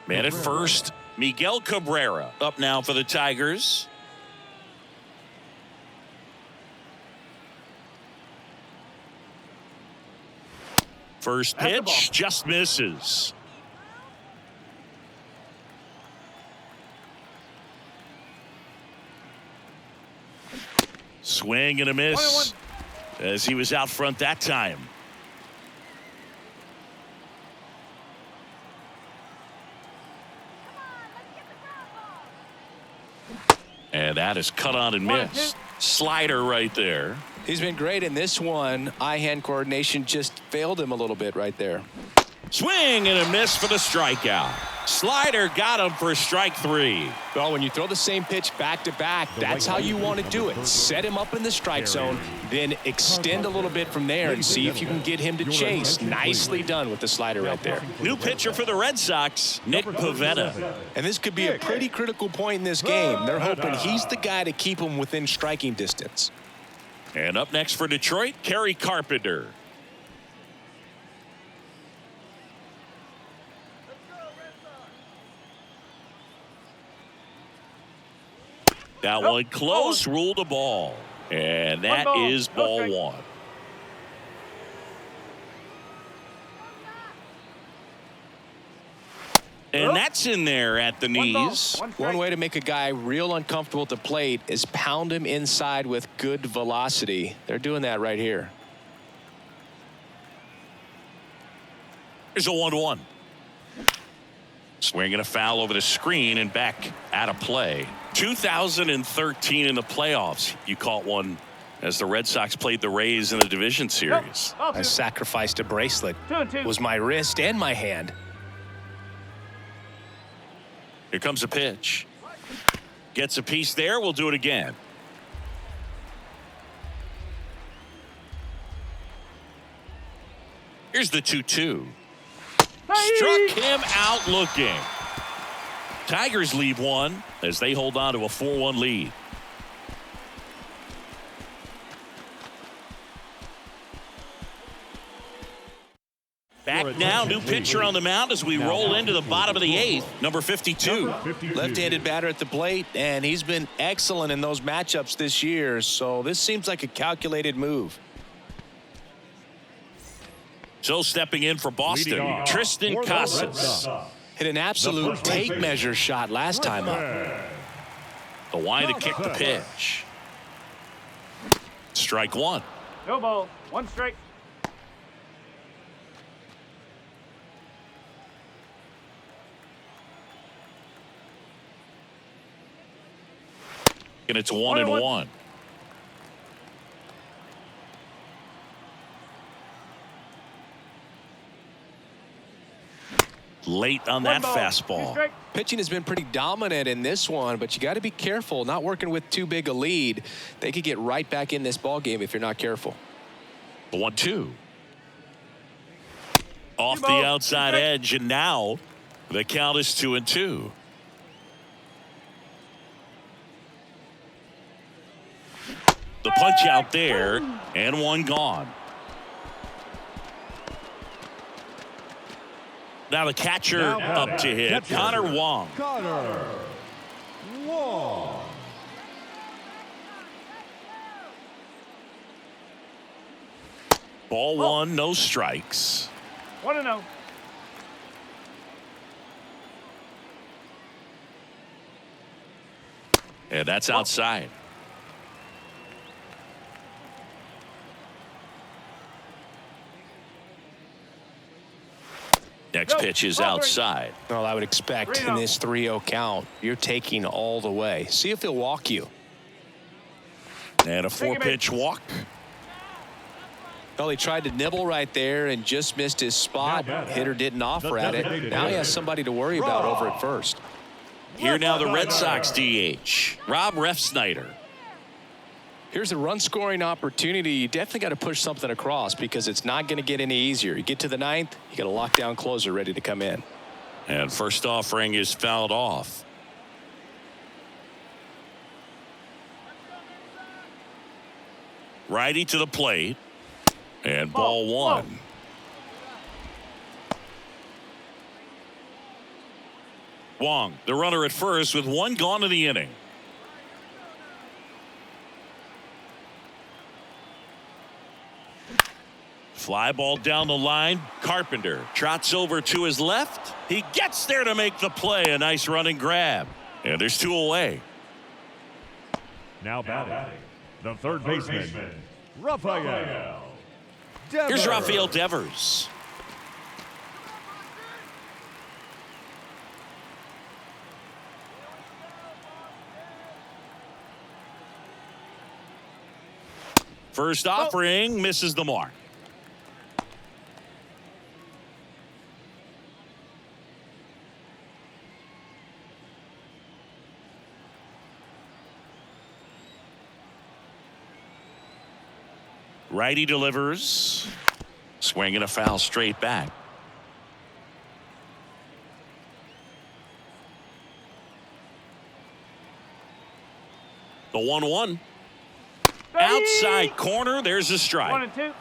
Man at first, Miguel Cabrera. Up now for the Tigers. First pitch just misses. Swing and a miss as he was out front that time. And that is cut on and missed. Slider right there. He's been great in this one. Eye-hand coordination just failed him a little bit right there. Swing and a miss for the strikeout. Slider got him for strike 3. Well, when you throw the same pitch back-to-back, that's how you want to do it. Set him up in the strike zone, then extend a little bit from there and see if you can get him to chase. Nicely done with the slider right there. New pitcher for the Red Sox, Nick Pivetta. And this could be a pretty critical point in this game. They're hoping he's the guy to keep him within striking distance. And up next for Detroit, Kerry Carpenter. That one close, ruled a ball. And that is ball 1. And that's in there at the knees. One way to make a guy real uncomfortable at the plate is pound him inside with good velocity. They're doing that right here. Here's a 1-1. Swinging a foul over the screen and back out of play. 2013 in the playoffs, you caught one as the Red Sox played the Rays in the division series. I sacrificed a bracelet. It was my wrist and my hand. Here comes a pitch. Gets a piece there. We'll do it again. Here's the 2-2. Struck him out looking. Tigers leave one as they hold on to a 4-1 lead. Back now, new pitcher on the mound as we roll into the bottom of the 8th. Number 52. Left-handed batter at the plate, and he's been excellent in those matchups this year, so this seems like a calculated move. So stepping in for Boston, Tristan Casas. Hit an absolute tape measure shot last time up. The line to kick the pitch. Strike 1. No ball. 1 strike. And it's 1-1. Late on that fastball. Pitching has been pretty dominant in this one, but you got to be careful. Not working with too big a lead. They could get right back in this ball game if you're not careful. 1-2. Off the outside edge, and now the count is 2-2. The punch out there, and one gone. Now the catcher up to hit, Connor Wong. Ball 1, no strikes. 1-0. And that's outside. Next pitch is outside. Well, I would expect in this 3-0 count, you're taking all the way. See if he'll walk you. And a 4-pitch walk. Well, he tried to nibble right there and just missed his spot. Hitter didn't offer at it. Now he has somebody to worry about over at first. Here now the Red Sox DH, Rob Refsnyder. Here's a run-scoring opportunity. You definitely got to push something across because it's not going to get any easier. You get to the ninth, you got a lockdown closer ready to come in. And first offering is fouled off. Righty to the plate. And ball one. Wong, the runner at first with one gone in the inning. Fly ball down the line. Carpenter trots over to his left. He gets there to make the play. A nice running grab. And there's two away. Now batting, the third baseman, Rafael Devers. Here's Rafael Devers. First offering misses the mark. Righty delivers. Swing and a foul straight back. The 1-1. Outside corner. There's a strike. 1-2.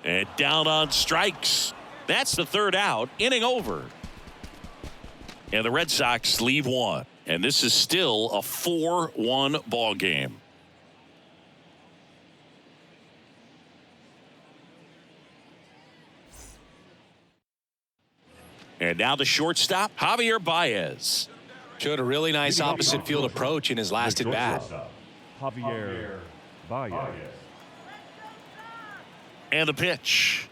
And down on strikes. That's the third out. Inning over. And the Red Sox leave one. And this is still a 4-1 ball game. And now the shortstop, Javier Baez. Showed a really nice opposite field approach in his last at bat. Javier Baez. And the pitch.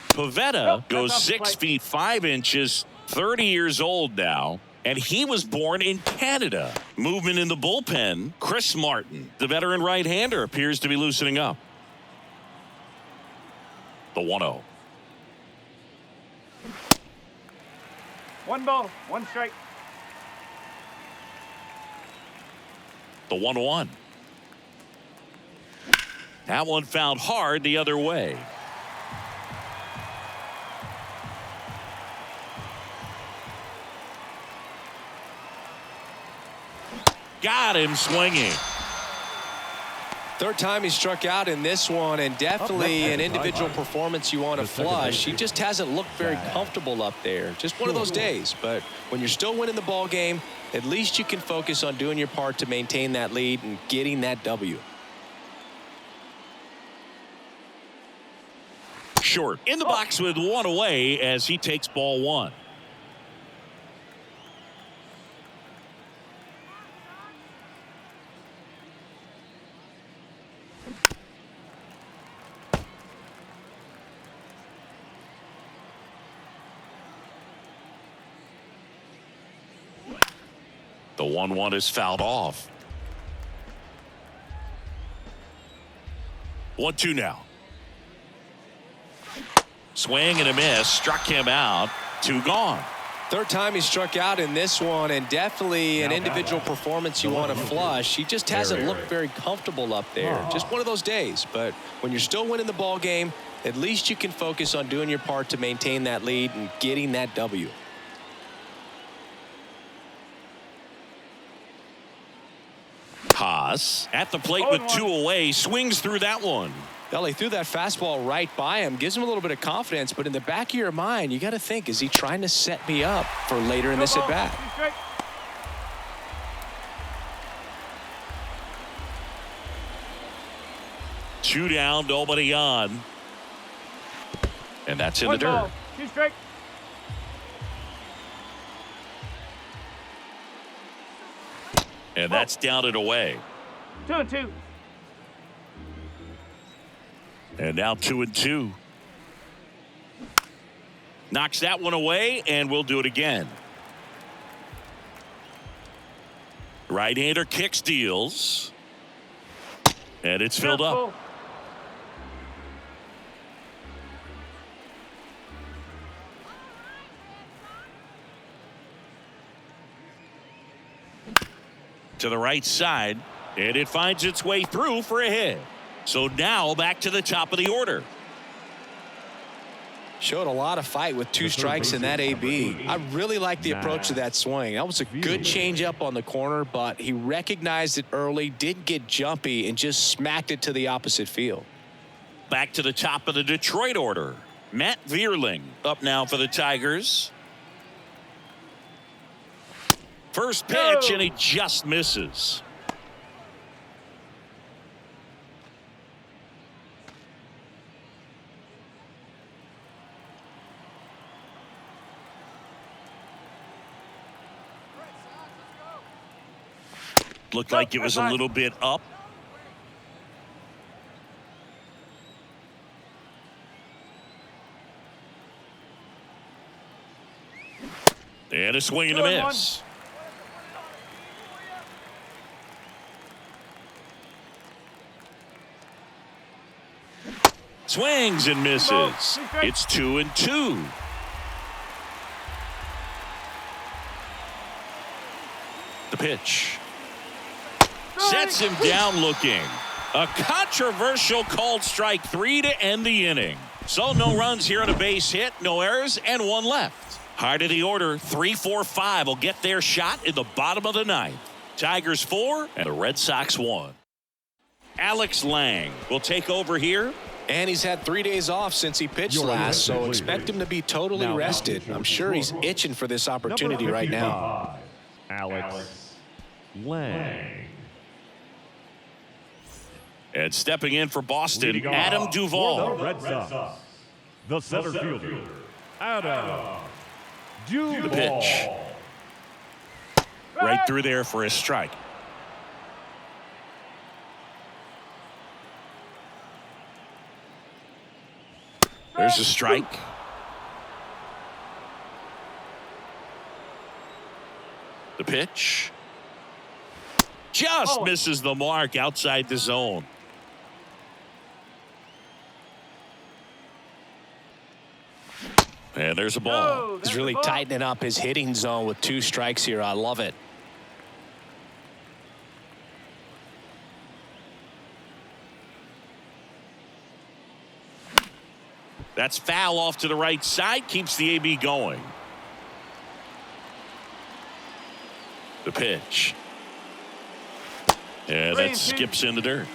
Pavetta goes 6 feet 5 inches, 30 years old now, and he was born in Canada. Movement in the bullpen. Chris Martin, the veteran right-hander, appears to be loosening up. The 1-0. 1 ball, 1 strike. The 1-1. That one found hard the other way. Got him swinging. Third time he struck out in this one, and definitely an individual performance you want to flush. He just hasn't looked very comfortable up there. Just one of those days. But when you're still winning the ball game, at least you can focus on doing your part to maintain that lead and getting that W. Short in the box with one away as he takes ball one. The 1-1 is fouled off. 1-2 now. Swing and a miss. Struck him out. 2 gone. Third time he struck out in this one, and definitely an individual performance you want to flush. He just hasn't looked very comfortable up there. Just one of those days. But when you're still winning the ball game, at least you can focus on doing your part to maintain that lead and getting that W. Haas at the plate with 2 away. Swings through that one. Well, he threw that fastball right by him. Gives him a little bit of confidence. But in the back of your mind, you got to think, is he trying to set me up for later in this at bat? 2 strike. Two down, nobody on. And that's in the 1 dirt. ball, 2 strike. And that's down and away. 2-2. And now 2-2. Knocks that one away, and we'll do it again. Right-hander kicks, deals. And it's filled up. to the right side, and it finds its way through for a hit. So now back to the top of the order. Showed a lot of fight with 2 strikes in that AB. I really like the approach to that swing. That was a good changeup on the corner, but he recognized it early, didn't get jumpy, and just smacked it to the opposite field. Back to the top of the Detroit order. Matt Vierling up now for the Tigers. First pitch, and he just misses. Looked like it was a little bit up. And a swing and a miss. Swings and misses. It's 2-2. The pitch. Sets him down looking. A controversial called strike 3 to end the inning. So no runs here on a base hit, no errors, and 1 left. Heart of the order, 3-4-5 will get their shot in the bottom of the 9th. Tigers 4 and the Red Sox 1. Alex Lang will take over here. And he's had 3 days off since he pitched last, so expect him to be totally rested. I'm sure he's itching for this opportunity right now. Alex Lang. And stepping in for Boston, Adam Duvall. The Red Sox. The center fielder, Adam Duvall. The pitch. Right through there for a strike. There's a strike. The pitch. Just misses the mark outside the zone. And there's a ball. He's really tightening up his hitting zone with 2 strikes here. I love it. That's foul off to the right side. Keeps the AB going. The pitch. Yeah, that skips in the dirt.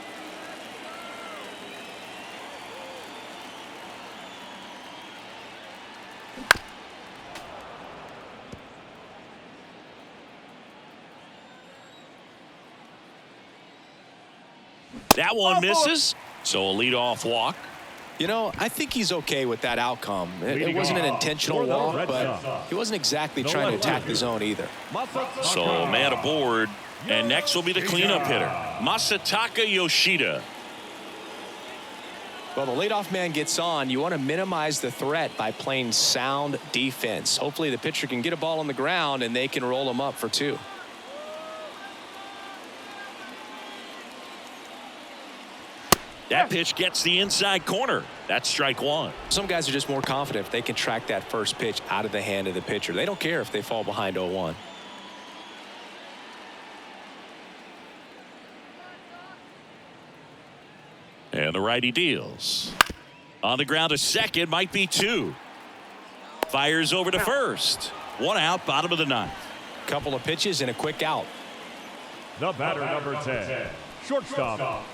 That one misses. So a leadoff walk. You know, I think he's okay with that outcome. It wasn't an intentional walk, but he wasn't exactly trying to attack the zone either. So man aboard. And next will be the cleanup hitter, Masataka Yoshida. Well, the leadoff man gets on. You want to minimize the threat by playing sound defense. Hopefully the pitcher can get a ball on the ground and they can roll him up for 2. That pitch gets the inside corner. That's strike 1. Some guys are just more confident if they can track that first pitch out of the hand of the pitcher. They don't care if they fall behind 0-1. And the righty deals. On the ground to second, might be 2. Fires over to first. 1 out, bottom of the 9th. Couple of pitches and a quick out. The batter, number 10, shortstop,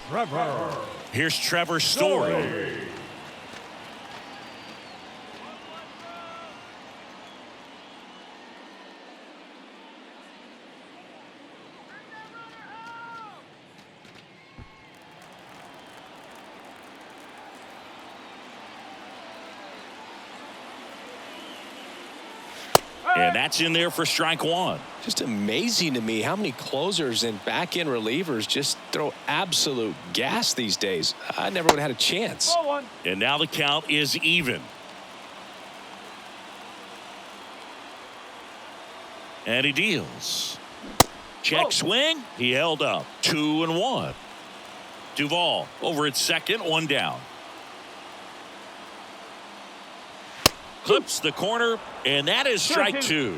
Trevor. Here's Trevor Story. And that's in there for strike 1. Just amazing to me how many closers and back-end relievers just throw absolute gas these days. I never would have had a chance. And now the count is even. And he deals. Check swing. He held up. 2-1. Duvall over at second, 1 down. Clips the corner, and that is strike 2.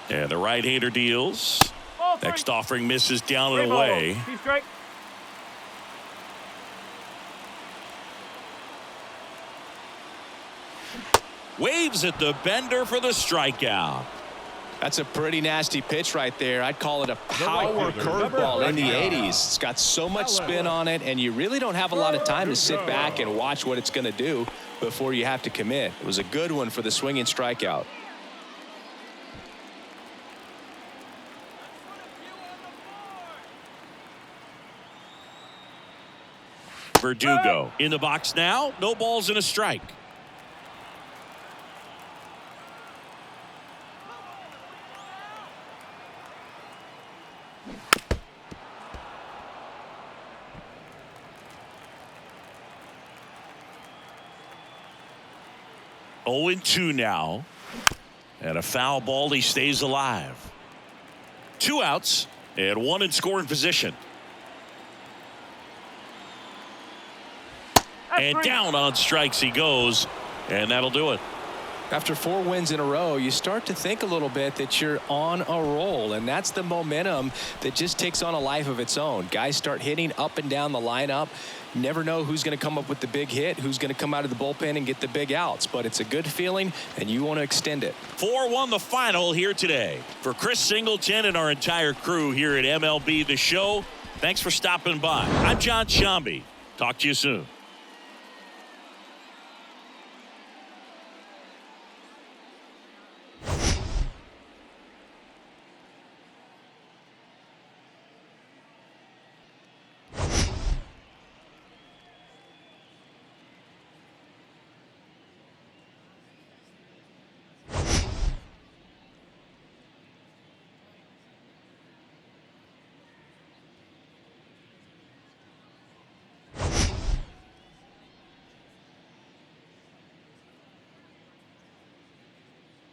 And the right-hander deals. Ball three. Next offering misses down and Three balls. away. 2 strike. Waves at the bender for the strikeout. That's a pretty nasty pitch right there. I'd call it a power curveball in the 80s. It's got so much spin on it, and you really don't have a lot of time to sit back and watch what it's going to do before you have to commit. It was a good one for the swinging strikeout. Verdugo in the box now. No balls and a strike. Oh, 0-2 now. And a foul ball. He stays alive. 2 outs and 1 in scoring position. And down on strikes he goes, and that'll do it. After 4 wins in a row, you start to think a little bit that you're on a roll, and that's the momentum that just takes on a life of its own. Guys start hitting up and down the lineup. Never know who's going to come up with the big hit, who's going to come out of the bullpen and get the big outs, but it's a good feeling, and you want to extend it. 4-1 the final here today. For Chris Singleton and our entire crew here at MLB The Show, thanks for stopping by. I'm John Shambi. Talk to you soon.